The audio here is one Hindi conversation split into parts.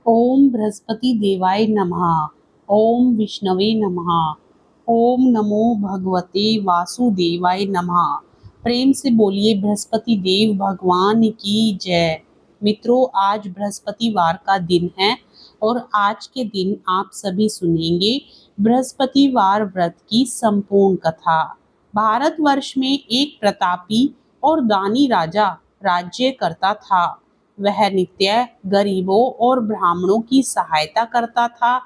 ओम बृहस्पति देवाय नमः। ओम विष्णवे नमः। ओम नमो भगवते वासुदेवाय नमः। प्रेम से बोलिए बृहस्पति देव भगवान की जय। मित्रों, आज बृहस्पतिवार का दिन है और आज के दिन आप सभी सुनेंगे बृहस्पतिवार व्रत की संपूर्ण कथा। भारतवर्ष में एक प्रतापी और दानी राजा राज्य करता था। वह नित्य गरीबों और ब्राह्मणों की सहायता करता था।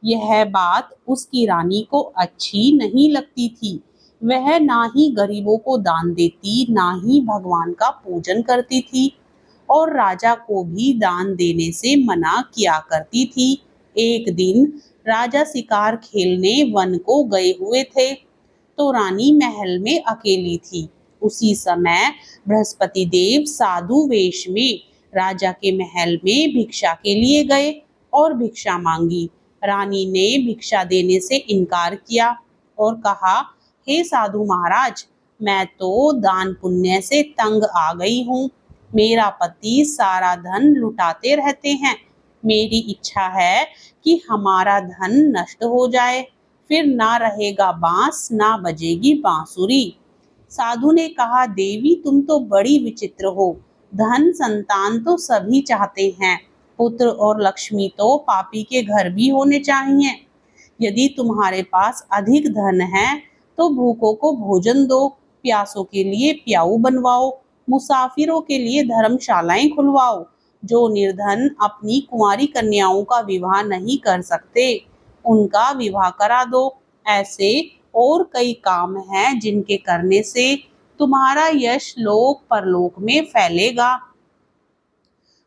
यह बात उसकी रानी को अच्छी नहीं लगती थी। वह ना ही गरीबों को दान देती, ना ही भगवान का पूजन करती थी और राजा को भी दान देने से मना किया करती थी। एक दिन राजा शिकार खेलने वन को गए हुए थे, तो रानी महल में अकेली थी। उसी समय बृहस्पति देव साधु वेश में राजा के महल में भिक्षा के लिए गए और भिक्षा मांगी। रानी ने भिक्षा देने से इनकार किया और कहा, हे साधु महाराज, मैं तो दान पुण्य से तंग आ गई हूँ। मेरा पति सारा धन लुटाते रहते हैं। मेरी इच्छा है कि हमारा धन नष्ट हो जाए, फिर ना रहेगा बांस, ना बजेगी बांसुरी। साधु ने कहा, देवी तुम तो बड़ी विचित्र हो। धन संतान तो सभी चाहते हैं, पुत्र और लक्ष्मी तो पापी के घर भी होने चाहिए। यदि तुम्हारे पास अधिक धन है तो भूखों को भोजन दो, प्यासों के लिए प्याऊ बनवाओ, मुसाफिरों के लिए धर्मशालाएं खुलवाओ। जो निर्धन अपनी कुंवारी कन्याओं का विवाह नहीं कर सकते, उनका विवाह करा दो। ऐसे और कई काम हैं जिनके करने से तुम्हारा यश लोक परलोक में फैलेगा।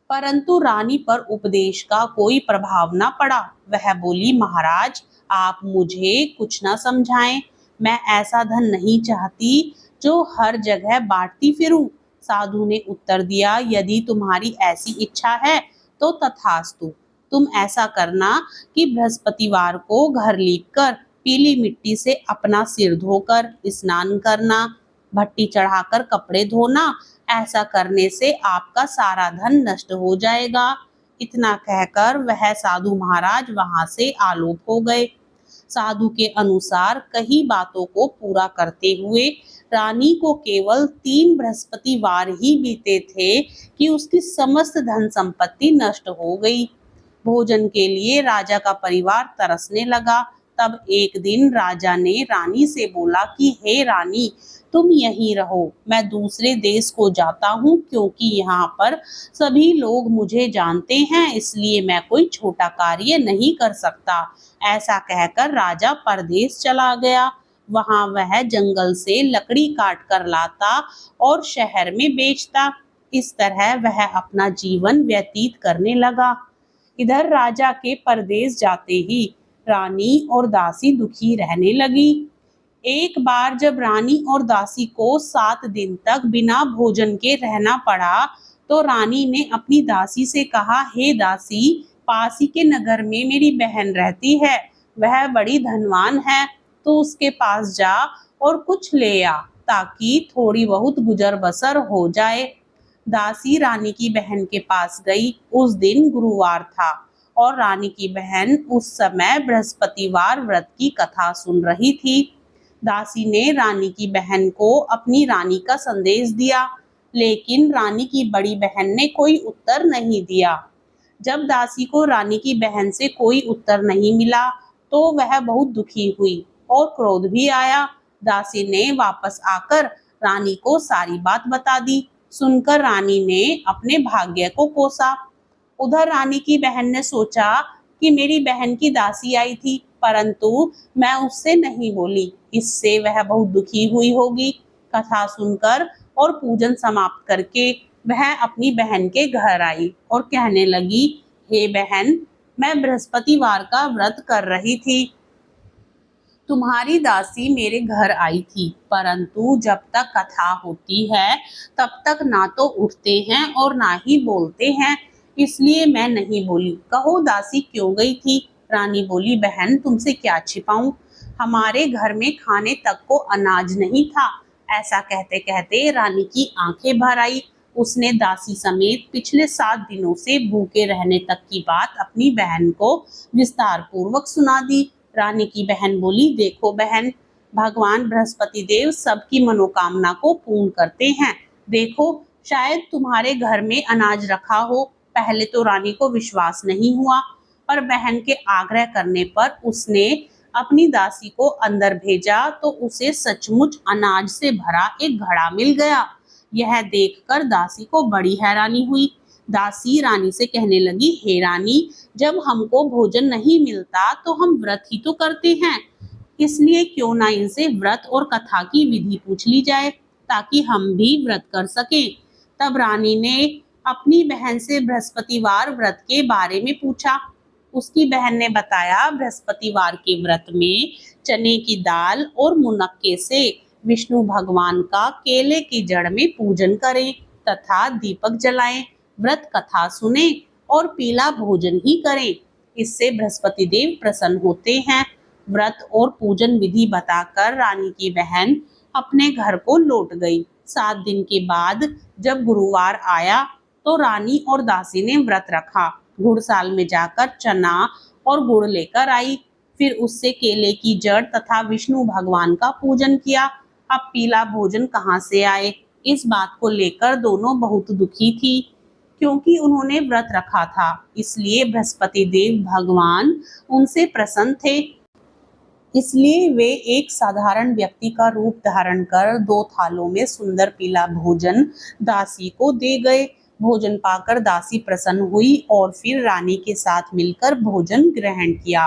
परंतु रानी पर उपदेश का कोई प्रभाव न पड़ा। वह बोली, महाराज आप मुझे कुछ न समझाएं। मैं ऐसा धन नहीं चाहती जो हर जगह बांटती फिरूं। साधु ने उत्तर दिया, यदि तुम्हारी ऐसी इच्छा है तो तथास्तु। तुम ऐसा करना कि बृहस्पतिवार को घर लीपकर पीली मिट्टी से अपना सिर धोकर स्नान करना, भट्टी चढ़ाकर कपड़े धोना। ऐसा करने से आपका सारा धन नष्ट हो जाएगा। इतना कहकर वह साधु महाराज वहां से आलोप हो गए। साधु के अनुसार कई बातों को पूरा करते हुए रानी को केवल 3 बृहस्पतिवार ही बीते थे कि उसकी समस्त धन संपत्ति नष्ट हो गई। भोजन के लिए राजा का परिवार तरसने लगा। तब एक दिन राजा ने रानी से बोला कि हे रानी, तुम यहीं रहो, मैं दूसरे देश को जाता हूँ, क्योंकि यहाँ पर सभी लोग मुझे जानते हैं, इसलिए मैं कोई छोटा कार्य नहीं कर सकता। ऐसा कहकर राजा परदेश चला गया। वहां वह जंगल से लकड़ी काट कर लाता और शहर में बेचता। इस तरह वह अपना जीवन व्यतीत करने लगा। इधर राजा के परदेश जाते ही रानी और दासी दुखी रहने लगी। एक बार जब रानी और दासी को 7 दिन तक बिना भोजन के रहना पड़ा, तो रानी ने अपनी दासी से कहा, हे दासी, पास ही के नगर में मेरी बहन रहती है। वह बड़ी धनवान है, तो उसके पास जा और कुछ ले आ, ताकि थोड़ी बहुत गुजर बसर हो जाए। दासी रानी की बहन के पास गई। उस दिन गुरुवार था और रानी की बहन उस समय बृहस्पतिवार व्रत की कथा सुन रही थी। दासी ने रानी की बहन को अपनी रानी का संदेश दिया, लेकिन रानी की बड़ी बहन ने कोई उत्तर नहीं दिया। जब दासी को रानी की बहन से कोई उत्तर नहीं मिला, तो वह बहुत दुखी हुई और क्रोध भी आया। दासी ने वापस आकर रानी को सारी बात बता दी। सुनकर रानी ने अपने भाग्य को कोसा। उधर रानी की बहन ने सोचा कि मेरी बहन की दासी आई थी, परंतु मैं उससे नहीं बोली, इससे वह बहुत दुखी हुई होगी। कथा सुनकर और पूजन समाप्त करके वह अपनी बहन के घर आई और कहने लगी, हे बहन, मैं बृहस्पतिवार का व्रत कर रही थी। तुम्हारी दासी मेरे घर आई थी, परंतु जब तक कथा होती है तब तक ना तो उठते हैं और ना ही बोलते हैं, इसलिए मैं नहीं बोली। कहो दासी क्यों गई थी? रानी बोली, बहन तुमसे क्या छिपाऊं, हमारे घर में खाने तक को अनाज नहीं था। ऐसा कहते कहते रानी की आंखें भर आई। उसने दासी समेत पिछले 7 दिनों से भूखे रहने तक की बात अपनी बहन को विस्तार पूर्वक सुना दी। रानी की बहन बोली, देखो बहन, भगवान बृहस्पति देव सबकी मनोकामना को पूर्ण करते हैं। देखो, शायद तुम्हारे घर में अनाज रखा हो। पहले तो रानी को विश्वास नहीं हुआ, पर बहन के आग्रह करने पर उसने अपनी दासी को अंदर भेजा तो उसे सचमुच अनाज से भरा एक घड़ा मिल गया। यह देखकर दासी को बड़ी हैरानी हुई। दासी रानी से कहने लगी, हे रानी, जब हमको भोजन नहीं मिलता तो हम व्रत ही तो करते हैं, इसलिए क्यों ना इनसे व्रत और कथा की विधि पूछ ली जाए ताकि हम भी व्रत कर सकें। तब रानी ने अपनी बहन से बृहस्पतिवार व्रत के बारे में पूछा। उसकी बहन ने बताया, बृहस्पतिवार के व्रत में चने की दाल और मुनक्के से विष्णु भगवान का केले की जड़ में पूजन करें तथा दीपक जलाएं, व्रत कथा सुने और पीला भोजन ही करें। इससे बृहस्पति देव प्रसन्न होते हैं। व्रत और पूजन विधि बताकर रानी की बहन अपने घर को लौट गई। 7 दिन के बाद जब गुरुवार आया तो रानी और दासी ने व्रत रखा। घुड़साल में जाकर चना और गुड़ लेकर आई, फिर उससे केले की जड़ तथा विष्णु भगवान का पूजन किया। अब पीला भोजन कहाँ से आए, इस बात को लेकर दोनों बहुत दुखी थी, क्योंकि उन्होंने व्रत रखा था, इसलिए बृहस्पति देव भगवान उनसे प्रसन्न थे। इसलिए वे एक साधारण व्यक्ति का रूप धारण कर 2 थालों में सुंदर पीला भोजन दासी को दे गए। भोजन पाकर दासी प्रसन्न हुई और फिर रानी के साथ मिलकर भोजन ग्रहण किया।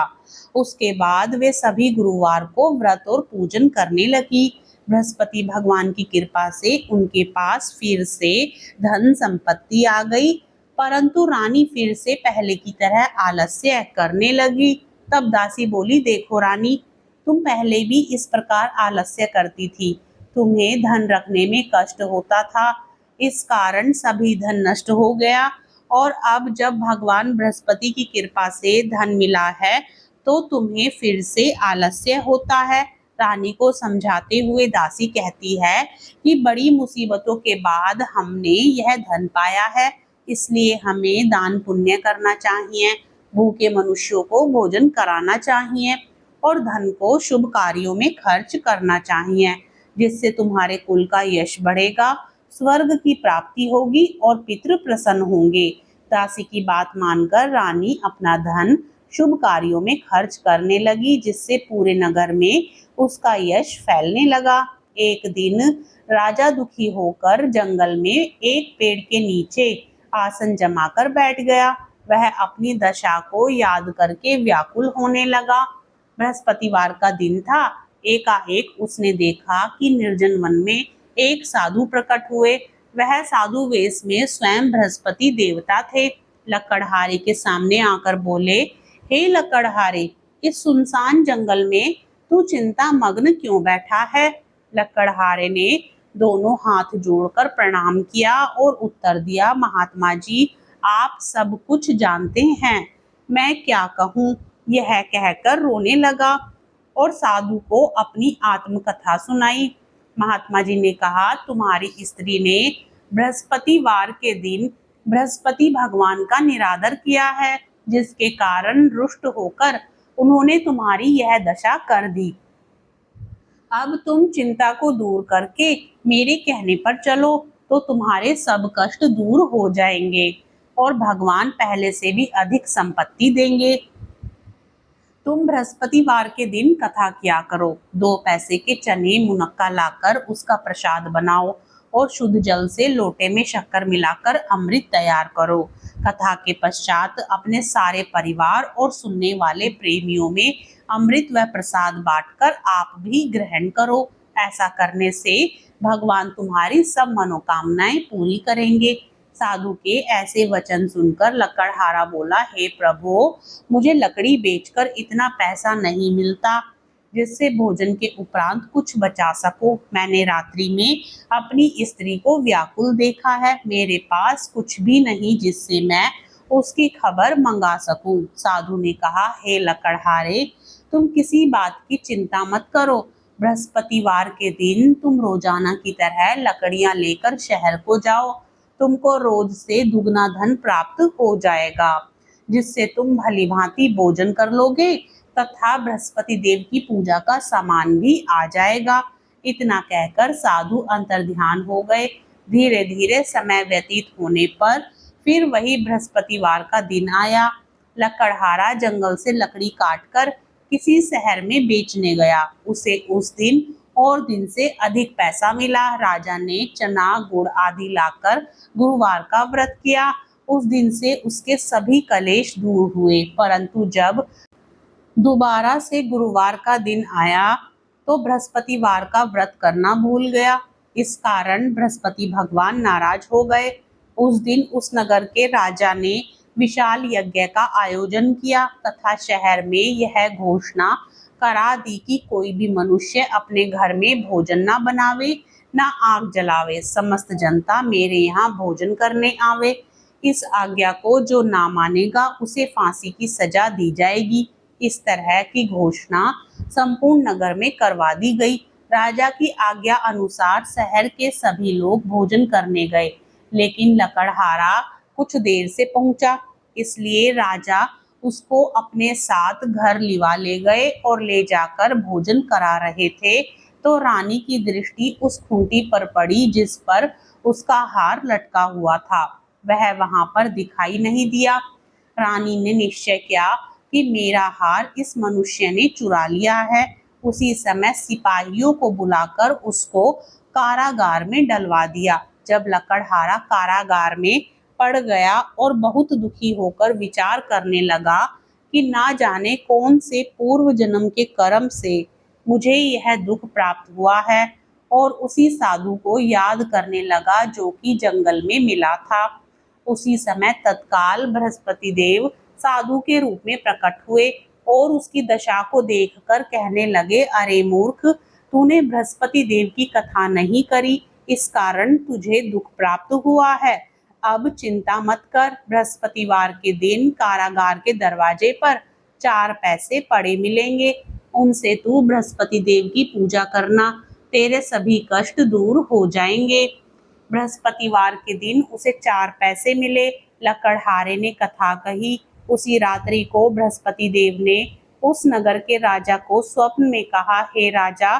उसके बाद वे सभी गुरुवार को व्रत और पूजन करने लगी। बृहस्पति भगवान की कृपा से उनके पास फिर से धन संपत्ति आ गई, परंतु रानी फिर से पहले की तरह आलस्य करने लगी। तब दासी बोली, देखो रानी, तुम पहले भी इस प्रकार आलस्य करती थी। तुम्हें धन रखने में कष्ट होता था, इस कारण सभी धन नष्ट हो गया, और अब जब भगवान बृहस्पति की कृपा से धन मिला है तो तुम्हें फिर से आलस्य होता है। रानी को समझाते हुए दासी कहती है कि बड़ी मुसीबतों के बाद हमने यह धन पाया है, इसलिए हमें दान पुण्य करना चाहिए, भूखे मनुष्यों को भोजन कराना चाहिए और धन को शुभ कार्यों में खर्च करना चाहिए, जिससे तुम्हारे कुल का यश बढ़ेगा, स्वर्ग की प्राप्ति होगी और पितृ प्रसन्न होंगे। दासी की बात मानकर रानी अपना धन शुभ कार्यों में खर्च करने लगी, जिससे पूरे नगर में उसका यश फैलने लगा। एक दिन राजा दुखी होकर जंगल में एक पेड़ के नीचे आसन जमाकर बैठ गया। वह अपनी दशा को याद करके व्याकुल होने लगा। बृहस्पतिवार का दिन था। एकाएक उसने देखा कि निर्जन वन में एक साधु प्रकट हुए। वह साधु वेश में स्वयं बृहस्पति देवता थे। लकड़हारे के सामने आकर बोले, हे लकड़हारे, इस सुनसान जंगल में तू चिंता मग्न क्यों बैठा है? लकड़हारे ने दोनों हाथ जोड़कर प्रणाम किया और उत्तर दिया, महात्मा जी, आप सब कुछ जानते हैं, मैं क्या कहूँ। यह कहकर रोने लगा और साधु को अपनी आत्मकथा सुनाई। महात्मा जी ने कहा, तुम्हारी स्त्री ने बृहस्पतिवार के दिन बृहस्पति भगवान का निरादर किया है, जिसके कारण रुष्ट होकर उन्होंने तुम्हारी यह दशा कर दी। अब तुम चिंता को दूर करके मेरे कहने पर चलो तो तुम्हारे सब कष्ट दूर हो जाएंगे और भगवान पहले से भी अधिक संपत्ति देंगे। तुम बृहस्पतिवार के दिन कथा किया करो। 2 पैसे के चने मुनक्का लाकर उसका प्रसाद बनाओ और शुद्ध जल से लोटे में शक्कर मिलाकर अमृत तैयार करो। कथा के पश्चात अपने सारे परिवार और सुनने वाले प्रेमियों में अमृत व प्रसाद बांटकर आप भी ग्रहण करो। ऐसा करने से भगवान तुम्हारी सब मनोकामनाएं पूरी करेंगे। साधु के ऐसे वचन सुनकर लकड़हारा बोला, हे प्रभु, मुझे लकड़ी बेचकर इतना पैसा नहीं मिलता जिससे भोजन के उपरांत कुछ बचा सको। मैंने रात्रि में अपनी स्त्री को व्याकुल देखा है। मेरे पास कुछ भी नहीं जिससे मैं उसकी खबर मंगा सकूं। साधु ने कहा, हे लकड़हारे, तुम किसी बात की चिंता मत करो। बृहस्पतिवार के दिन तुम रोजाना की तरह लकड़ियां लेकर शहर को जाओ। तुमको रोज से दुगना धन प्राप्त हो जाएगा, जिससे तुम भली भांति भोजन कर लोगे तथा बृहस्पति देव की पूजा का सामान भी आ जाएगा। इतना कहकर साधु अंतर्ध्यान हो गए। धीरे धीरे समय व्यतीत होने पर फिर वही बृहस्पतिवार का दिन आया। लकड़हारा जंगल से लकड़ी काटकर किसी शहर में बेचने गया। उसे उस दिन और दिन से अधिक पैसा मिला। राजा ने चना गुड़ आदि लाकर गुरुवार का व्रत किया। उस दिन से उसके सभी कलेश दूर हुए। परंतु जब दोबारा से गुरुवार का दिन आया तो बृहस्पतिवार का व्रत करना भूल गया। इस कारण बृहस्पति भगवान नाराज हो गए। उस दिन उस नगर के राजा ने विशाल यज्ञ का आयोजन किया तथा शहर में यह घोषणा करा दी कि कोई भी मनुष्य अपने घर में भोजन ना बनावे, ना आग जलावे। समस्त जनता मेरे यहाँ भोजन करने आवे। इस आज्ञा को जो ना मानेगा उसे फांसी की सजा दी जाएगी। इस तरह की घोषणा संपूर्ण नगर में करवा दी गई। राजा की आज्ञा अनुसार शहर के सभी लोग भोजन करने गए, लेकिन लकड़हारा कुछ देर से पहुंचा, इसलिए राजा उसको अपने साथ घर लिवा ले गए और ले जाकर भोजन करा रहे थे तो रानी की दृष्टि उस खूंटी पर पड़ी जिस पर उसका हार लटका हुआ था। वह वहां पर दिखाई नहीं दिया। रानी ने निश्चय किया कि मेरा हार इस मनुष्य ने चुरा लिया है। उसी समय सिपाहियों को बुलाकर उसको कारागार में डलवा दिया। जब लकड़हारा कारागार में पड़ गया और बहुत दुखी होकर विचार करने लगा कि ना जाने कौन से पूर्व जन्म के कर्म से मुझे यह दुख प्राप्त हुआ है, और उसी साधु को याद करने लगा जो कि जंगल में मिला था। उसी समय तत्काल बृहस्पति देव साधु के रूप में प्रकट हुए और उसकी दशा को देखकर कहने लगे, अरे मूर्ख, तूने बृहस्पति देव की कथा नहीं करी, इस कारण तुझे दुख प्राप्त हुआ है। अब चिंता मत कर। बृहस्पतिवार के दिन कारागार के दरवाजे पर 4 पैसे पड़े मिलेंगे। उनसे तू बृहस्पति देव की पूजा करना, तेरे सभी कष्ट दूर हो जाएंगे। बृहस्पतिवार के दिन उसे 4 पैसे मिले। लकड़हारे ने कथा कही। उसी रात्रि को बृहस्पति देव ने उस नगर के राजा को स्वप्न में कहा, हे राजा,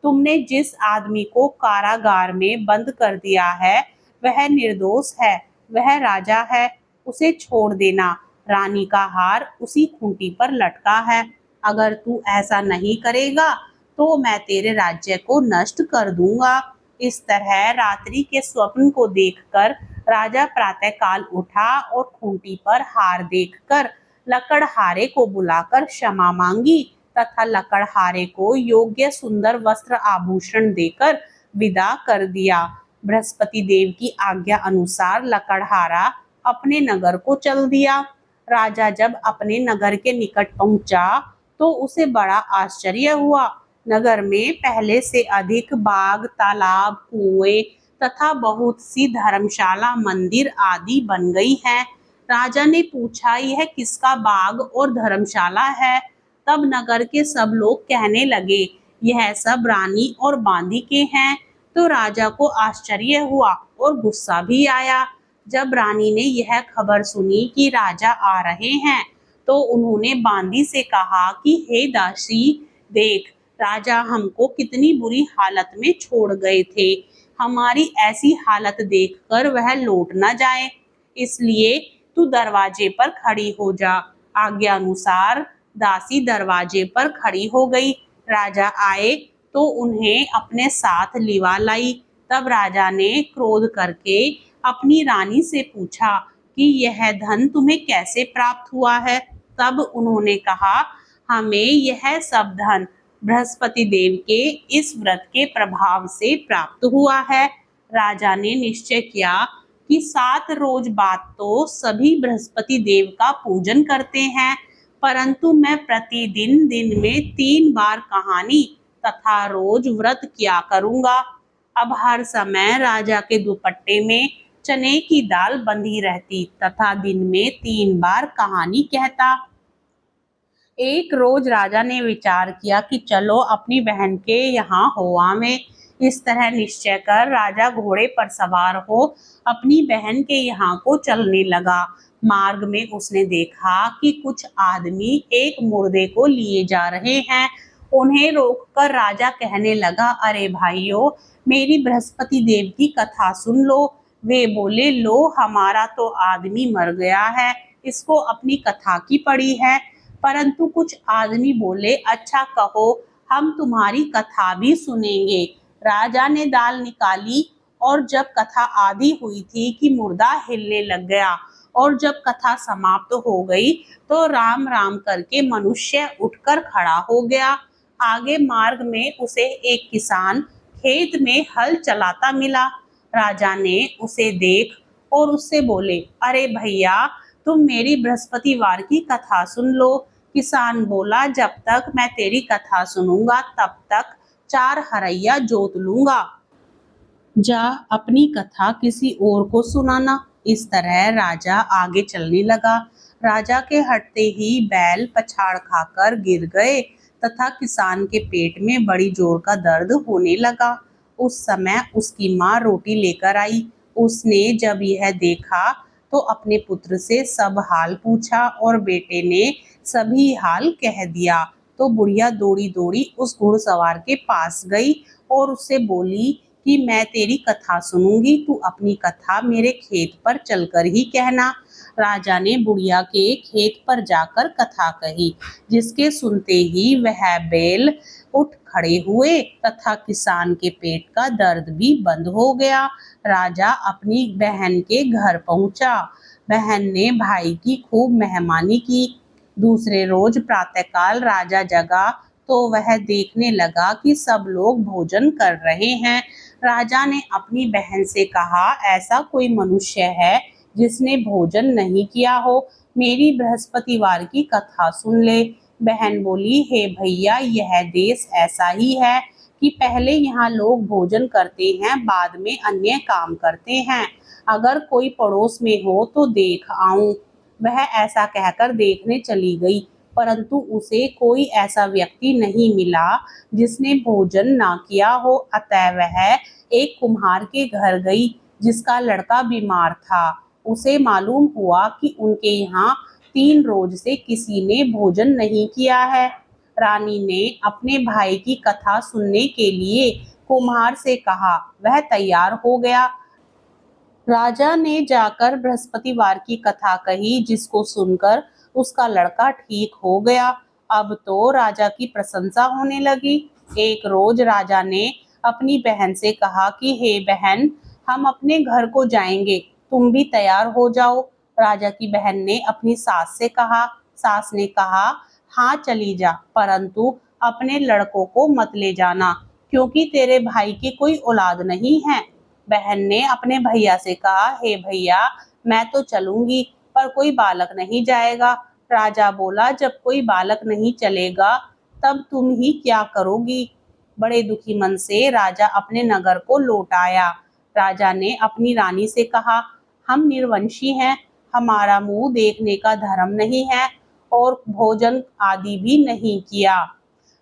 तुमने जिस आदमी को कारागार में बंद कर दिया है वह निर्दोष है, वह राजा है, उसे छोड़ देना। रानी का हार उसी खूंटी पर लटका है। अगर तू ऐसा नहीं करेगा तो मैं तेरे राज्य को नष्ट कर दूंगा। इस तरह रात्रि के स्वप्न को देखकर राजा प्रातःकाल उठा और खूंटी पर हार देखकर लकड़हारे को बुलाकर क्षमा मांगी तथा लकड़हारे को योग्य सुंदर वस्त्र आभूषण देकर विदा कर दिया। बृहस्पति देव की आज्ञा अनुसार लकड़हारा अपने नगर को चल दिया। राजा जब अपने नगर के निकट पहुंचा तो उसे बड़ा आश्चर्य हुआ। नगर में पहले से अधिक बाग, तालाब, कुएं तथा बहुत सी धर्मशाला, मंदिर आदि बन गई हैं। राजा ने पूछा, यह किसका बाग और धर्मशाला है? तब नगर के सब लोग कहने लगे, यह सब रानी और बांदी के हैं। तो राजा को आश्चर्य हुआ और गुस्सा भी आया। जब रानी ने यह खबर सुनी कि राजा आ रहे हैं तो उन्होंने बांदी से कहा कि हे दासी, देख, राजा हमको कितनी बुरी हालत में छोड़ गए थे। हमारी ऐसी हालत देखकर वह लौट न जाए, इसलिए तू दरवाजे पर खड़ी हो जा। आज्ञा अनुसार दासी दरवाजे पर खड़ी हो गई। राजा आए तो उन्हें अपने साथ लिवा लाई। तब राजा ने क्रोध करके अपनी रानी से पूछा कि यह धन तुम्हें कैसे प्राप्त हुआ है? तब उन्होंने कहा, हमें यह सब धन बृहस्पति देव के इस व्रत के प्रभाव से प्राप्त हुआ है। राजा ने निश्चय किया कि 7 रोज बाद तो सभी बृहस्पति देव का पूजन करते हैं, परंतु मैं प्रतिदिन दिन में 3 बार कहानी तथा रोज व्रत किया करूंगा। अब हर समय राजा के दुपट्टे में चने की दाल बंधी रहती तथा दिन में 3 बार कहानी कहता। एक रोज राजा ने विचार किया कि चलो अपनी बहन के यहाँ हो आवे। इस तरह निश्चय कर राजा घोड़े पर सवार हो अपनी बहन के यहाँ को चलने लगा। मार्ग में उसने देखा कि कुछ आदमी एक मुर्दे को लिए जा रहे हैं। उन्हें रोककर राजा कहने लगा, अरे भाइयों, मेरी बृहस्पति देव की कथा सुन लो। वे बोले, लो, हमारा तो आदमी मर गया है, इसको अपनी कथा की पड़ी है। परंतु कुछ आदमी बोले, अच्छा कहो, हम तुम्हारी कथा भी सुनेंगे। राजा ने दाल निकाली और जब कथा आधी हुई थी कि मुर्दा हिलने लग गया, और जब कथा समाप्त हो गई तो राम राम करके मनुष्य उठकर खड़ा हो गया। आगे मार्ग में उसे एक किसान खेत में हल चलाता मिला। राजा ने उसे देख और उससे बोले, अरे भैया, तुम मेरी बृहस्पतिवार की कथा सुन लो। किसान बोला, जब तक मैं तेरी कथा सुनूंगा तब तक 4 हरैया जोत लूंगा। जा अपनी कथा किसी और को सुनाना। इस तरह राजा आगे चलने लगा। राजा के हटते ही बैल पछाड़ खाकर गिर गए तथा किसान के पेट में बड़ी जोर का दर्द होने लगा। उस समय उसकी माँ रोटी लेकर आई। उसने जब यह देखा तो अपने पुत्र से सब हाल पूछा और बेटे ने सभी हाल कह दिया। तो बुढ़िया दौड़ी दौड़ी उस घुड़सवार के पास गई और उससे बोली कि मैं तेरी कथा सुनूंगी, तू अपनी कथा मेरे खेत पर चलकर ही कहना। राजा ने बुढ़िया के खेत पर जाकर कथा कही, जिसके सुनते ही वह बैल उठ खड़े हुए तथा किसान के पेट का दर्द भी बंद हो गया। राजा अपनी बहन के घर पहुंचा। बहन ने भाई की खूब मेहमानी की। दूसरे रोज प्रातःकाल राजा जगा तो वह देखने लगा कि सब लोग भोजन कर रहे हैं। राजा ने अपनी बहन से कहा, ऐसा कोई मनुष्य है जिसने भोजन नहीं किया हो, मेरी बृहस्पतिवार की कथा सुन ले। बहन बोली, हे भैया, यह देश ऐसा ही है कि पहले यहाँ लोग भोजन करते हैं, बाद में अन्य काम करते हैं। अगर कोई पड़ोस में हो तो देख आऊं। वह ऐसा कहकर देखने चली गई, परंतु उसे कोई ऐसा व्यक्ति नहीं मिला जिसने भोजन ना किया हो। अतः वह एक कुम्हार के घर गई जिसका लड़का बीमार था। उसे मालूम हुआ कि उनके यहाँ 3 रोज से किसी ने भोजन नहीं किया है। रानी ने अपने भाई की कथा सुनने के लिए कुम्हार से कहा। वह तैयार हो गया। राजा ने जाकर बृहस्पतिवार की कथा कही, जिसको सुनकर उसका लड़का ठीक हो गया। अब तो राजा की प्रशंसा होने लगी। एक रोज राजा ने अपनी बहन से कहा कि हे बहन, हम अपने घर को जाएंगे, तुम भी तैयार हो जाओ। राजा की बहन ने अपनी सास से कहा। सास ने कहा, हाँ चली जा, परंतु अपने लड़कों को मत ले जाना, क्योंकि तेरे भाई की कोई औलाद नहीं है। बहन ने अपने भैया से कहा, हे भैया, मैं तो चलूंगी, पर कोई बालक नहीं जाएगा। राजा बोला, जब कोई बालक नहीं चलेगा तब तुम ही क्या करोगी। बड़े दुखी मन से राजा अपने नगर को लौट आया। राजा ने अपनी रानी से कहा, हम निर्वंशी हैं, हमारा मुंह देखने का धर्म नहीं है और भोजन आदि भी नहीं किया।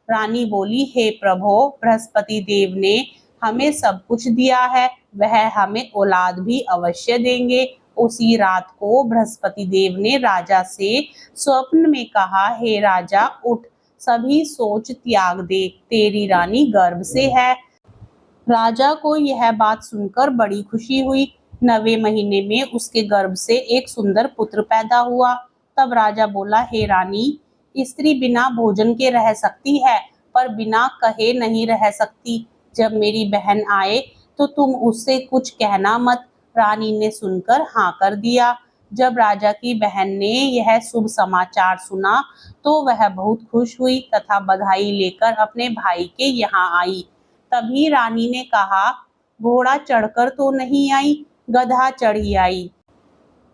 रानी बोली, हे प्रभु, बृहस्पति देव ने हमें सब कुछ दिया है, वह हमें औलाद भी अवश्य देंगे। उसी रात को बृहस्पति देव ने राजा से स्वप्न में कहा, हे राजा, उठ, सभी सोच त्याग दे, तेरी रानी गर्भ से है। राजा को यह बात सुनकर बड़ी खुशी हुई। 9वें महीने में उसके गर्भ से एक सुंदर पुत्र पैदा हुआ। तब राजा बोला, हे रानी, स्त्री बिना भोजन के रह सकती है, पर बिना कहे नहीं रह सकती। जब मेरी बहन आए तो तुम उससे कुछ कहना मत। रानी ने सुनकर हाँ कर दिया। जब राजा की बहन ने यह शुभ समाचार सुना तो वह बहुत खुश हुई तथा बधाई लेकर अपने भाई के यहाँ आई। तभी रानी ने कहा, घोड़ा चढ़कर तो नहीं आई, गधा चढ़ी आई।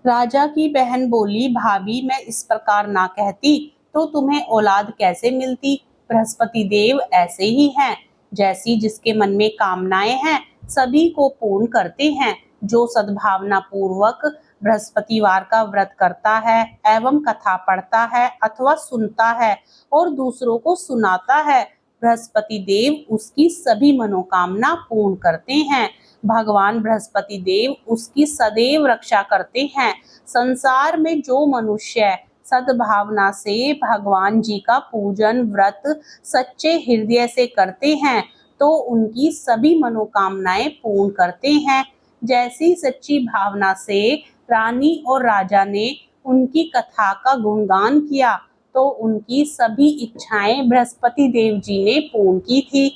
राजा की बहन बोली, भाभी, मैं इस प्रकार ना कहती तो तुम्हें औलाद कैसे मिलती। बृहस्पति देव ऐसे ही हैं, जैसी जिसके मन में कामनाएं हैं सभी को पूर्ण करते हैं। जो सद्भावना पूर्वक बृहस्पतिवार का व्रत करता है एवं कथा पढ़ता है अथवा सुनता है और दूसरों को सुनाता है, बृहस्पति देव उसकी सभी मनोकामना पूर्ण करते हैं। भगवान बृहस्पति देव उसकी सदैव रक्षा करते हैं। संसार में जो मनुष्य सद्भावना से भगवान जी का पूजन व्रत सच्चे हृदय से करते हैं तो उनकी सभी मनोकामनाएं पूर्ण करते हैं। जैसी सच्ची भावना से रानी और राजा ने उनकी कथा का गुणगान किया तो उनकी सभी इच्छाएं बृहस्पति देव जी ने पूर्ण की थी।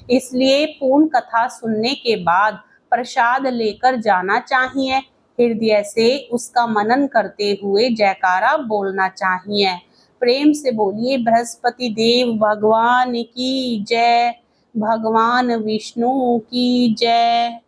इसलिए पूर्ण कथा सुनने के बाद प्रसाद लेकर जाना चाहिए। हृदय से उसका मनन करते हुए जयकारा बोलना चाहिए। प्रेम से बोलिए बृहस्पति देव भगवान की जय, भगवान विष्णु की जय।